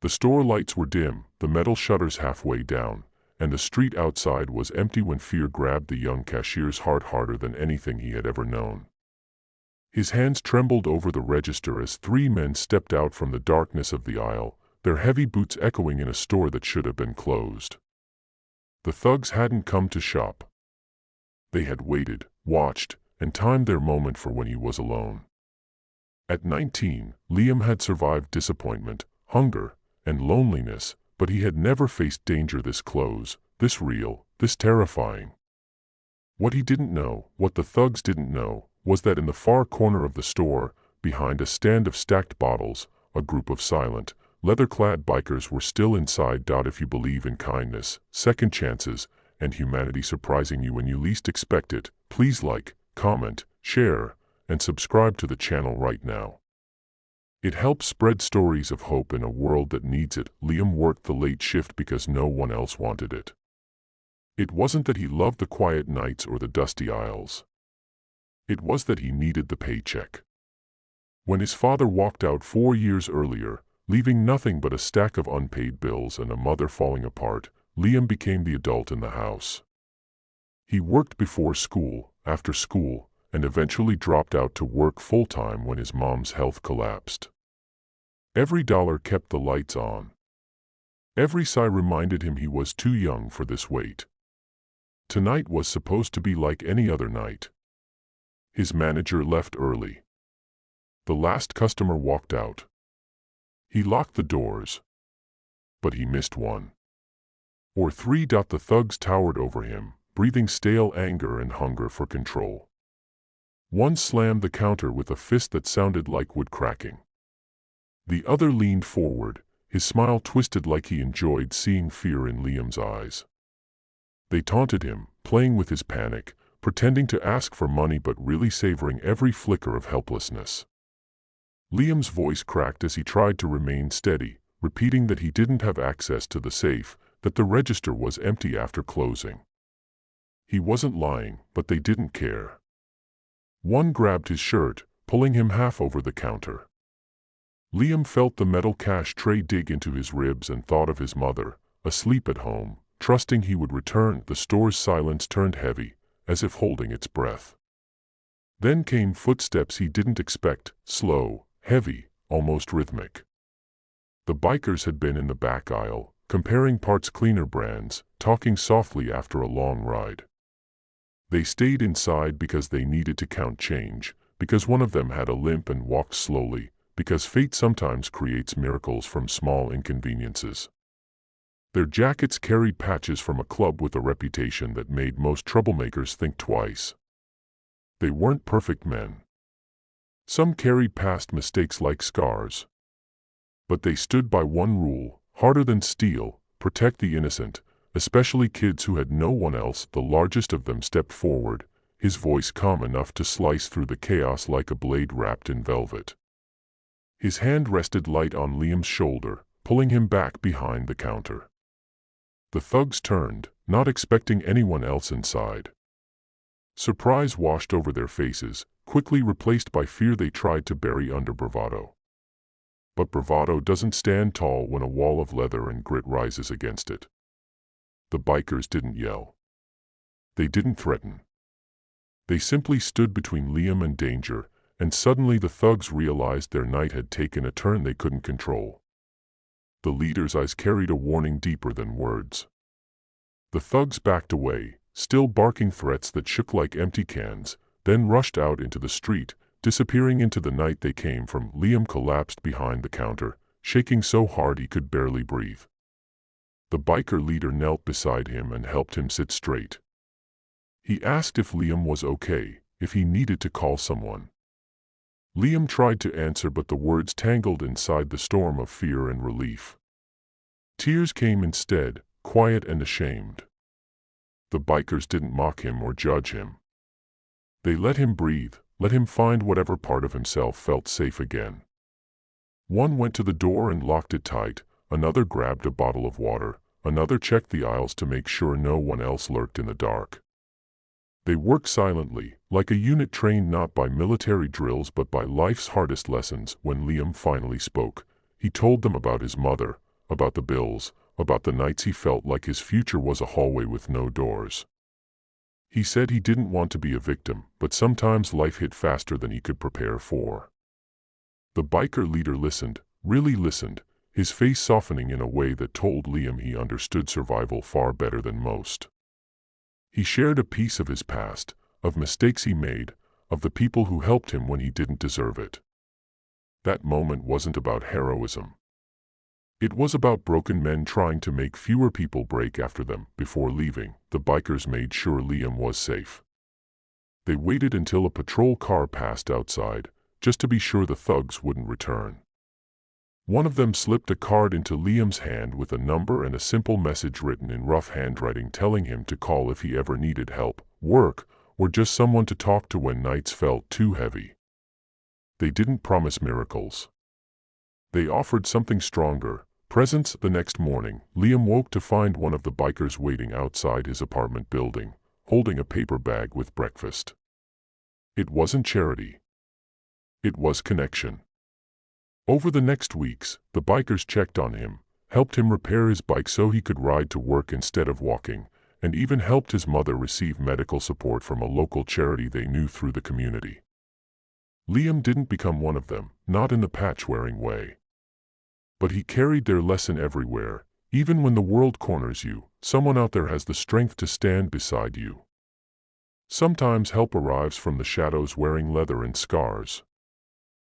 The store lights were dim, the metal shutters halfway down, and the street outside was empty when fear grabbed the young cashier's heart harder than anything he had ever known. His hands trembled over the register as three men stepped out from the darkness of the aisle, their heavy boots echoing in a store that should have been closed. The thugs hadn't come to shop. They had waited, watched, and timed their moment for when he was alone. At 19, Liam had survived disappointment, hunger, and loneliness, but he had never faced danger this close, this real, this terrifying. What he didn't know, what the thugs didn't know, was that in the far corner of the store, behind a stand of stacked bottles, a group of silent, leather-clad bikers were still inside. If you believe in kindness, second chances, and humanity surprising you when you least expect it, please like, comment, share, and subscribe to the channel right now. It helps spread stories of hope in a world that needs it. Liam worked the late shift because no one else wanted it. It wasn't that he loved the quiet nights or the dusty aisles. It was that he needed the paycheck. When his father walked out 4 years earlier, leaving nothing but a stack of unpaid bills and a mother falling apart, Liam became the adult in the house. He worked before school, after school, and eventually dropped out to work full-time when his mom's health collapsed. Every dollar kept the lights on. Every sigh reminded him he was too young for this weight. Tonight was supposed to be like any other night. His manager left early. The last customer walked out. He locked the doors. But he missed one. Or three. The thugs towered over him, breathing stale anger and hunger for control. One slammed the counter with a fist that sounded like wood cracking. The other leaned forward, his smile twisted like he enjoyed seeing fear in Liam's eyes. They taunted him, playing with his panic, pretending to ask for money but really savoring every flicker of helplessness. Liam's voice cracked as he tried to remain steady, repeating that he didn't have access to the safe, that the register was empty after closing. He wasn't lying, but they didn't care. One grabbed his shirt, pulling him half over the counter. Liam felt the metal cash tray dig into his ribs and thought of his mother, asleep at home, trusting he would return. The store's silence turned heavy, as if holding its breath. Then came footsteps he didn't expect, slow, heavy, almost rhythmic. The bikers had been in the back aisle, comparing parts cleaner brands, talking softly after a long ride. They stayed inside because they needed to count change, because one of them had a limp and walked slowly, because fate sometimes creates miracles from small inconveniences. Their jackets carried patches from a club with a reputation that made most troublemakers think twice. They weren't perfect men. Some carried past mistakes like scars. But they stood by one rule, harder than steel: protect the innocent, especially kids who had no one else. The largest of them stepped forward, his voice calm enough to slice through the chaos like a blade wrapped in velvet. His hand rested light on Liam's shoulder, pulling him back behind the counter. The thugs turned, not expecting anyone else inside. Surprise washed over their faces, quickly replaced by fear they tried to bury under bravado. But bravado doesn't stand tall when a wall of leather and grit rises against it. The bikers didn't yell. They didn't threaten. They simply stood between Liam and danger, and suddenly the thugs realized their night had taken a turn they couldn't control. The leader's eyes carried a warning deeper than words. The thugs backed away, still barking threats that shook like empty cans, then rushed out into the street, disappearing into the night they came from. Liam collapsed behind the counter, shaking so hard he could barely breathe. The biker leader knelt beside him and helped him sit straight. He asked if Liam was okay, if he needed to call someone. Liam tried to answer, but the words tangled inside the storm of fear and relief. Tears came instead, quiet and ashamed. The bikers didn't mock him or judge him. They let him breathe, let him find whatever part of himself felt safe again. One went to the door and locked it tight, another grabbed a bottle of water, another checked the aisles to make sure no one else lurked in the dark. They worked silently, like a unit trained not by military drills but by life's hardest lessons. When Liam finally spoke, he told them about his mother, about the bills, about the nights he felt like his future was a hallway with no doors. He said he didn't want to be a victim, but sometimes life hit faster than he could prepare for. The biker leader listened, really listened, his face softening in a way that told Liam he understood survival far better than most. He shared a piece of his past, of mistakes he made, of the people who helped him when he didn't deserve it. That moment wasn't about heroism. It was about broken men trying to make fewer people break after them. Before leaving, the bikers made sure Liam was safe. They waited until a patrol car passed outside, just to be sure the thugs wouldn't return. One of them slipped a card into Liam's hand with a number and a simple message written in rough handwriting telling him to call if he ever needed help, work, or just someone to talk to when nights felt too heavy. They didn't promise miracles. They offered something stronger, presence. The next morning, Liam woke to find one of the bikers waiting outside his apartment building, holding a paper bag with breakfast. It wasn't charity. It was connection. Over the next weeks, the bikers checked on him, helped him repair his bike so he could ride to work instead of walking, and even helped his mother receive medical support from a local charity they knew through the community. Liam didn't become one of them, not in the patch-wearing way. But he carried their lesson everywhere. Even when the world corners you, someone out there has the strength to stand beside you. Sometimes help arrives from the shadows wearing leather and scars.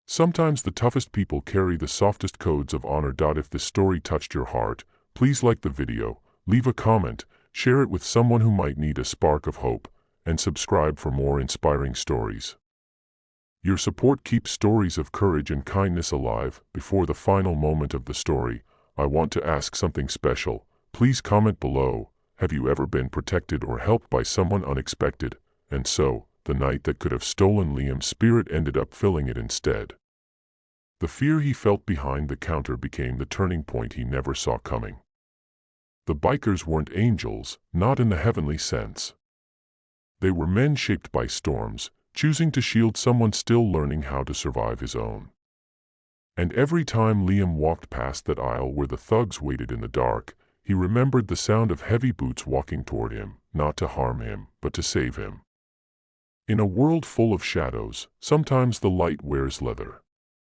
Sometimes the toughest people carry the softest codes of honor. If this story touched your heart, please like the video, leave a comment, share it with someone who might need a spark of hope, and subscribe for more inspiring stories. Your support keeps stories of courage and kindness alive. Before the final moment of the story, I want to ask something special. Please comment below. Have you ever been protected or helped by someone unexpected? And so, the night that could have stolen Liam's spirit ended up filling it instead. The fear he felt behind the counter became the turning point he never saw coming. The bikers weren't angels, not in the heavenly sense. They were men shaped by storms, choosing to shield someone still learning how to survive his own. And every time Liam walked past that aisle where the thugs waited in the dark, he remembered the sound of heavy boots walking toward him, not to harm him, but to save him. In a world full of shadows, sometimes the light wears leather.